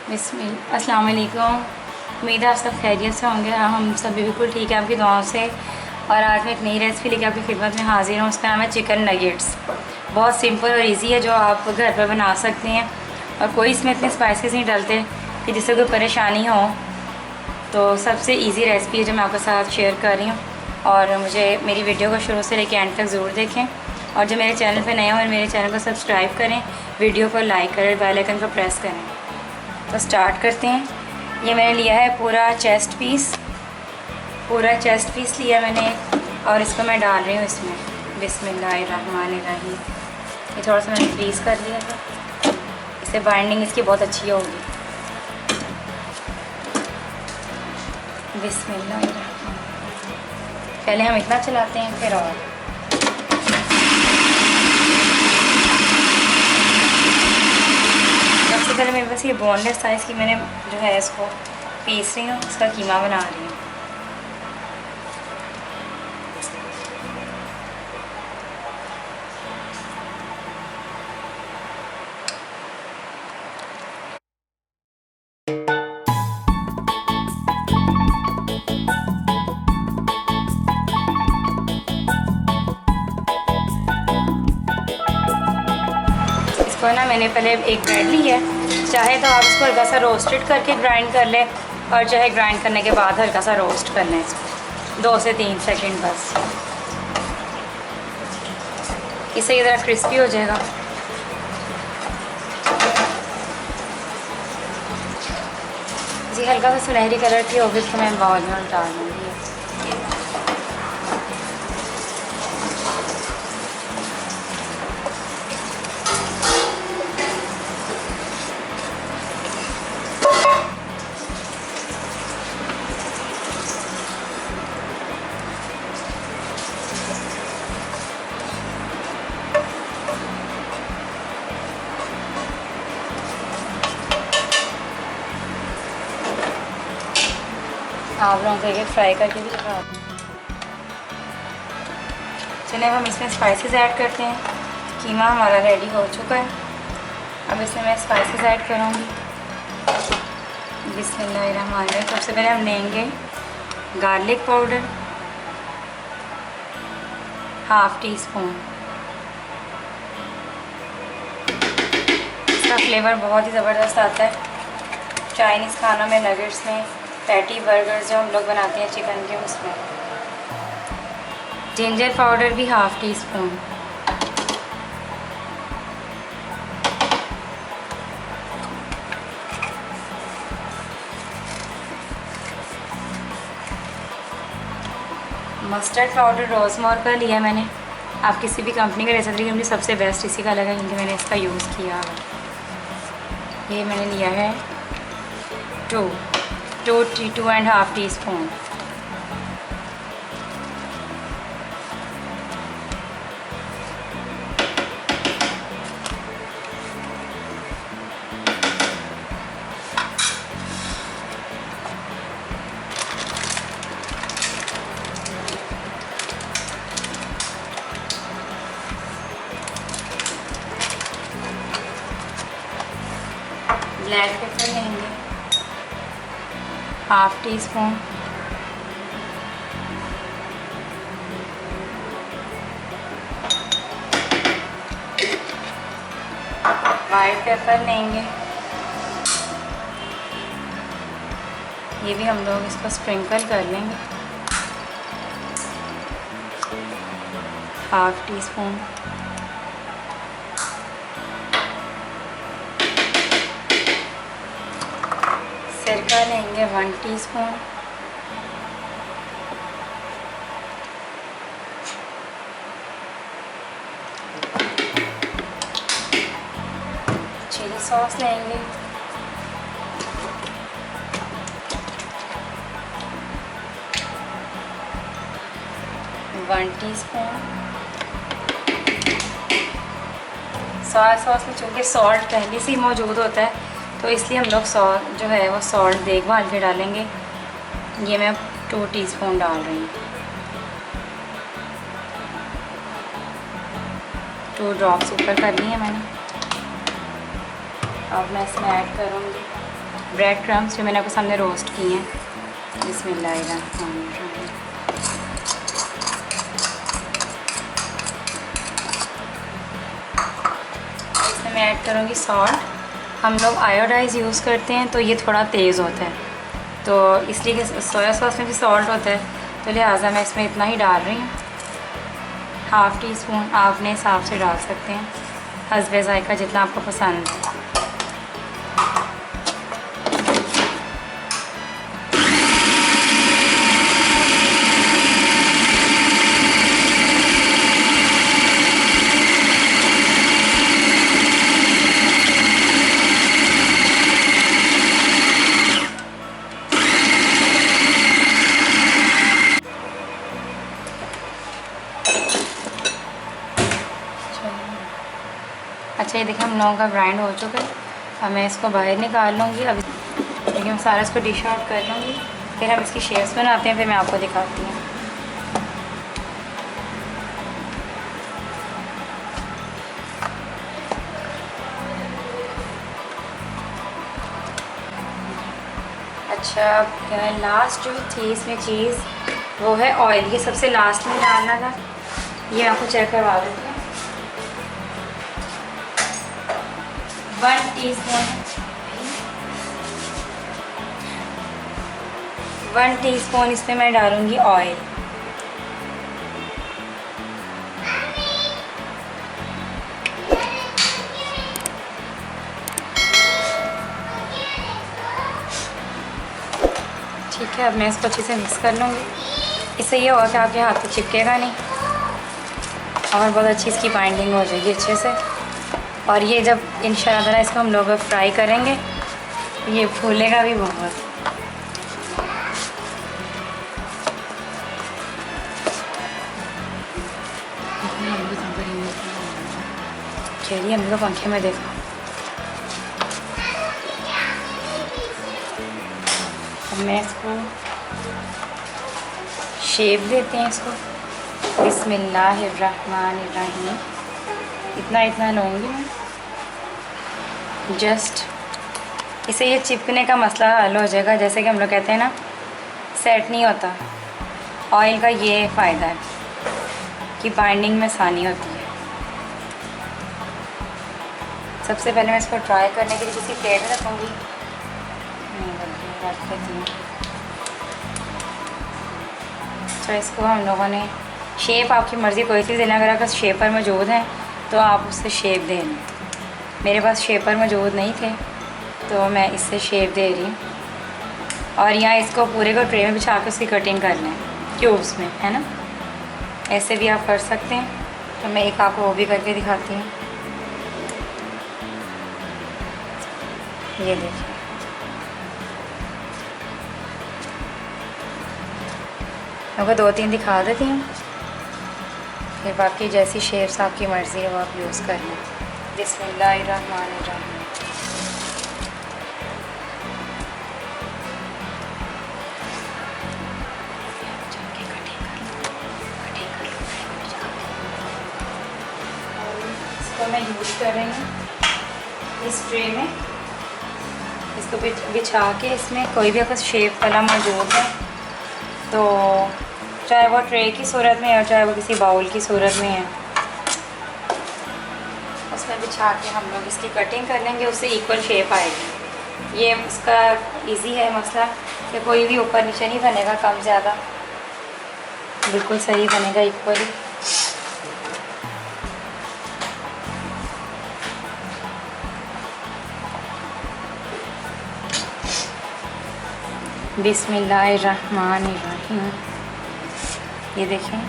अस्सलाम वालेकुम। उम्मीद है आप सब खैरियत से होंगे। हम सभी बिल्कुल ठीक है आपकी दुआओं से। और आज मैं एक नई रेसिपी लेकर आपकी खिदमत में हाजिर हूँ। उसका नाम है चिकन नगेट्स। बहुत सिंपल और इजी है, जो आप घर पर बना सकते हैं। और कोई इसमें इतने स्पाइसेस नहीं डालते कि जिससे कोई परेशानी हो। तो सबसे ईजी रेसिपी है जो मैं आपके साथ शेयर कर रही हूँ। और मुझे मेरी वीडियो को शुरू से लेकर एंड तक ज़रूर देखें। और जो मेरे चैनल पर नए हो, मेरे चैनल को सब्सक्राइब करें, वीडियो को लाइक करें, बेल आइकन को प्रेस करें। तो स्टार्ट करते हैं। ये मैंने लिया है पूरा चेस्ट पीस लिया मैंने, और इसको मैं डाल रही हूँ इसमें। बिस्मिल्लाहिर्रहमानिर्रहीम। ये थोड़ा सा मैंने फ्रीज़ कर लिया था, इससे बाइंडिंग इसकी बहुत अच्छी होगी। बिस्मिल्लाहिर्रहमानिर्रहीम। पहले हम इतना चलाते हैं, फिर और सबसे पहले मेरे पास ये बोनलेस साइज़ की मैंने जो है इसको पीस रही हूँ, इसका कीमा बना रही हूँ। इसको ना मैंने पहले एक ब्रेड ली है। चाहे तो आप इसको हल्का सा रोस्टेड करके ग्राइंड कर लें, और चाहे ग्राइंड करने के बाद हल्का सा रोस्ट कर लें इसको 2 से 3 सेकंड बस। इससे ये ज़रा क्रिस्पी हो जाएगा। जी हल्का सा सुनहरी कलर की होगी तो मैं बाउल में डाल दूँगी। आप लोगों को एक फ्राई करके भी दिखा दूँ। चलिए हम इसमें स्पाइसेस ऐड करते हैं। कीमा हमारा रेडी हो चुका है। अब इसमें मैं स्पाइसेस ऐड करूँगी। बिस्मिल्लाहिर्रहमानिर्रहीम। सबसे पहले हम लेंगे गार्लिक पाउडर ½ टीस्पून। इसका फ्लेवर बहुत ही ज़बरदस्त आता है चाइनीज़ खानों में, नगेट्स में, पैटी बर्गर्स जो हम लोग बनाते हैं चिकन के, उसमें। जिंजर पाउडर भी ½ टीस्पून। मस्टर्ड पाउडर रोज़मोर का लिया मैंने। आप किसी भी कंपनी का ले सकते हैं, मुझे सबसे बेस्ट इसी का लगा क्योंकि मैंने इसका यूज़ किया। ये मैंने लिया है 2.5 टीस्पून। ब्लैक पेपर लेंगे ½ टीस्पून। वाइट पेपर लेंगे, ये भी हम लोग इसको स्प्रिंकल कर लेंगे ½ टीस्पून। सिरका लेंगे 1 टीस्पून। चिली सॉस लेंगे 1 टीस्पून। सोया सॉस में चूँकि सॉल्ट पहले से ही मौजूद होता है, तो इसलिए हम लोग सॉल्ट जो है वो सॉल्ट देखभाल के डालेंगे। ये मैं 2 टीस्पून डाल रही हूँ। 2 ड्रॉप्स ऊपर कर ली है मैंने। अब मैं इसमें ऐड करूँगी ब्रेड क्रम्स जो मैंने आपके सामने रोस्ट किए हैं। बिस्मिल्लाहिर्रहमानिर्रहीम। इसमें मैं ऐड करूँगी सॉल्ट। हम लोग आयोडाइज़ यूज़ करते हैं तो ये थोड़ा तेज़ होता है, तो इसलिए कि सोया सॉस में भी सॉल्ट होता है, तो लिहाजा मैं इसमें इतना ही डाल रही हूँ। हाफ़ टी स्पून आप अपने हिसाब से डाल सकते हैं, हस्बे ज़ायका जितना आपको पसंद है। अच्छा ये देखिए हम लोगों का ग्राइंड हो चुका है। अब मैं इसको बाहर निकाल लूँगी। अब देखिए मैं सारा इसको डिश आउट कर लूँगी, फिर हम इसकी शेप्स बनाते हैं, फिर मैं आपको दिखाती हूँ। अच्छा लास्ट जो थी इसमें चीज़ वो है ऑयल। ये सबसे लास्ट में डालना था, ये आपको चेक करवा देती हूँ। 1 टीस्पून इसमें मैं डालूँगी ऑयल। ठीक है, अब मैं इसको अच्छे से मिक्स कर लूँगी। इससे ये होगा कि आपके हाथ पे चिपकेगा नहीं और बहुत अच्छी इसकी बाइंडिंग हो जाएगी अच्छे से। और ये जब इंशाल्लाह ताला इसको हम लोग फ्राई करेंगे ये फूलेगा भी बहुत। चलिए हम लोग पंखे में देखो। अब मैं इसको शेप देते हैं इसको। बिस्मिल्लाहिर्रहमानिर्रहीम। इतना लूँगी मैं जस्ट, इससे ये चिपकने का मसला हल हो जाएगा। जैसे कि हम लोग कहते हैं ना सेट नहीं होता, ऑयल का ये फ़ायदा है कि बाइंडिंग में आसानी होती है। सबसे पहले मैं इसको ट्राई करने के लिए किसी प्लेट में रखूँगी, रख देती हूँ। तो इसको हम लोगों ने शेप आपकी मर्ज़ी कोई चीज़ देना, अगर शेपर मौजूद है तो आप उससे शेप दें। मेरे पास शेपर मौजूद नहीं थे तो मैं इससे शेप दे रही हूँ। और यहाँ इसको पूरे को ट्रे में बिछा के उसकी कटिंग करना है क्यूब्स में, है ना। ऐसे भी आप कर सकते हैं, तो मैं एक आपको वो भी करके दिखाती हूँ। ये देखिए, मैं 2-3 दिखा देती हूँ, फिर बाकी जैसी शेप्स आपकी मर्ज़ी है वो आप यूज़ करना। बिस्मिल्लाहिर्रहमानिर्रहीम। इसको मैं यूज़ कर रही हूँ इस ट्रे में। इसको बिछा के इसमें कोई भी अगर शेप वाला मौजूद है तो चाहे वो ट्रे की सूरत में है और चाहे वो किसी बाउल की सूरत में है, उसमें बिछा के हम लोग इसकी कटिंग कर लेंगे, उससे इक्वल शेप आएगी। ये उसका इजी है मसला कि कोई भी ऊपर नीचे नहीं बनेगा, कम ज़्यादा बिल्कुल सही बनेगा, इक्वली। बिस्मिल्लाहिर्रहमानिर्रहीम। ये देखें,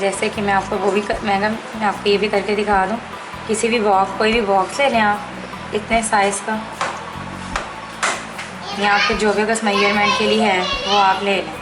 जैसे कि मैं आपको वो भी मैं आपको ये भी करके दिखा दूँ। किसी भी बॉक्स, कोई भी बॉक्स ले लें आप इतने साइज़ का, या आपके जो भी अगर मेजरमेंट के लिए है वो आप ले लें।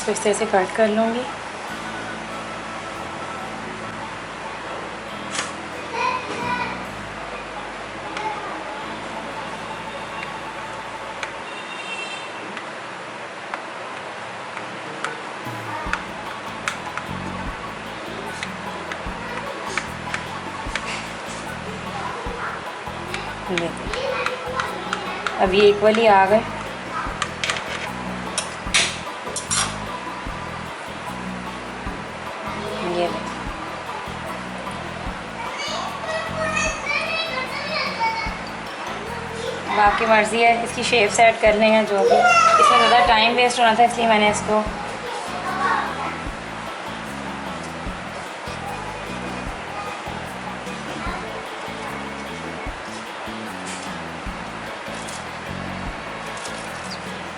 इसको इस तरह से कट कर लूँगी। अब ये इक्वली आ गए। ये आपकी मर्ज़ी है, इसकी शेप सेट कर लें या जो भी। इसमें ज़्यादा टाइम वेस्ट होना था इसलिए मैंने इसको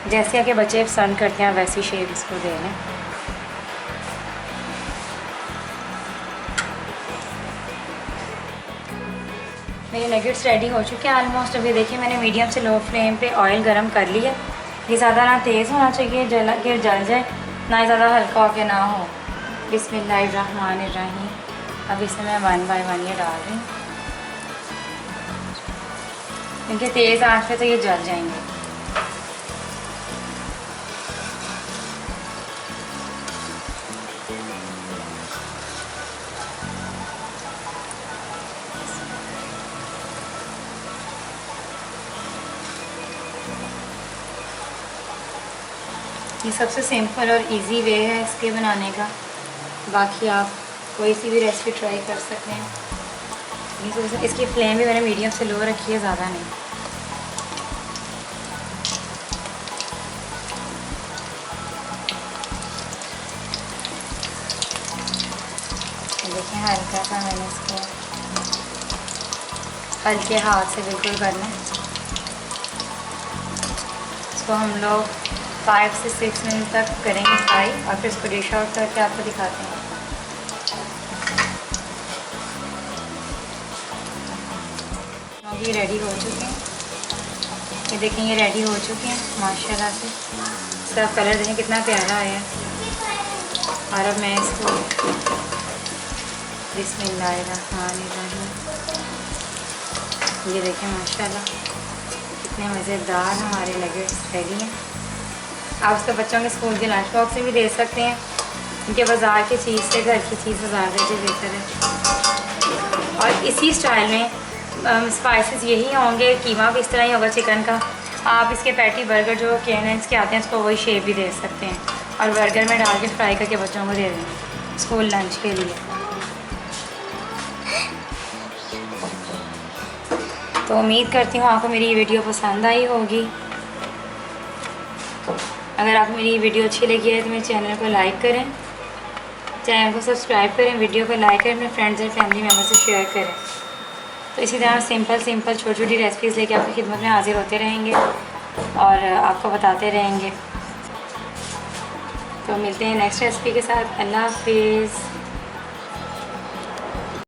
जैसे कि बच्चे पसंद करते हैं वैसी शेप इसको दे लें। मेरे नगेट्स रेडी हो चुके हैं ऑलमोस्ट। अभी देखिए मैंने मीडियम से लो फ्लेम पे ऑयल गरम कर लिया। ये ज़्यादा ना तेज़ होना चाहिए कि जल जाए, ना ही ज़्यादा हल्का हो के ना हो। बिस्मिल्लाहिर्रहमानिर्रहीम। अब इसमें मैं 1 बाय 1 ये डाल रही हूँ, क्योंकि तेज़ आंच पे तो ये जल जाएंगे। ये सबसे सिंपल और इजी वे है इसके बनाने का। बाकी आप कोई सी भी रेसिपी ट्राई कर सकते हैं। इसकी फ्लेम भी मैंने मीडियम से लो रखी है, ज़्यादा नहीं। देखें हल्का सा मैंने इसको हल्के हाथ से बिल्कुल करना है। इसको हम लोग 5 से 6 मिनट तक करेंगे फ्राई और फिर इसको डिश आउट करके आपको दिखाते हैं। ये रेडी हो चुके हैं, ये देखें ये रेडी हो चुके हैं माशाल्लाह से। इसका कलर देखें कितना प्यारा आया है। और अब मैं इसको बिस्मिल्लाहिर्रहमानिर्रहीम, ये देखें माशाल्लाह कितने मज़ेदार हमारे नगेट्स रेडी हैं। आप उसको बच्चों के स्कूल के लंच बॉक्स में भी दे सकते हैं, क्योंकि बाज़ार की चीज़ से घर की चीज़ ज़्यादा बेहतर है। और इसी स्टाइल में स्पाइसेस यही होंगे, कीमा भी इस तरह ही होगा चिकन का। आप इसके पैटी बर्गर जो केएनएन के आते हैं उसको वही शेप भी दे सकते हैं और बर्गर में डाल के फ्राई करके बच्चों को दे देंगे स्कूल लंच के लिए। तो उम्मीद करती हूँ आपको मेरी ये वीडियो पसंद आई होगी। अगर आपको मेरी ये वीडियो अच्छी लगी है तो मेरे चैनल को लाइक करें, चैनल को सब्सक्राइब करें, वीडियो को लाइक करें, अपने फ्रेंड्स और फैमिली मेम्बर से शेयर करें। तो इसी तरह सिंपल छोटी छोटी रेसिपीज़ लेके आपकी खिदमत में हाजिर होते रहेंगे और आपको बताते रहेंगे। तो मिलते हैं नेक्स्ट रेसिपी के साथ। अल्लाह हाफिज़।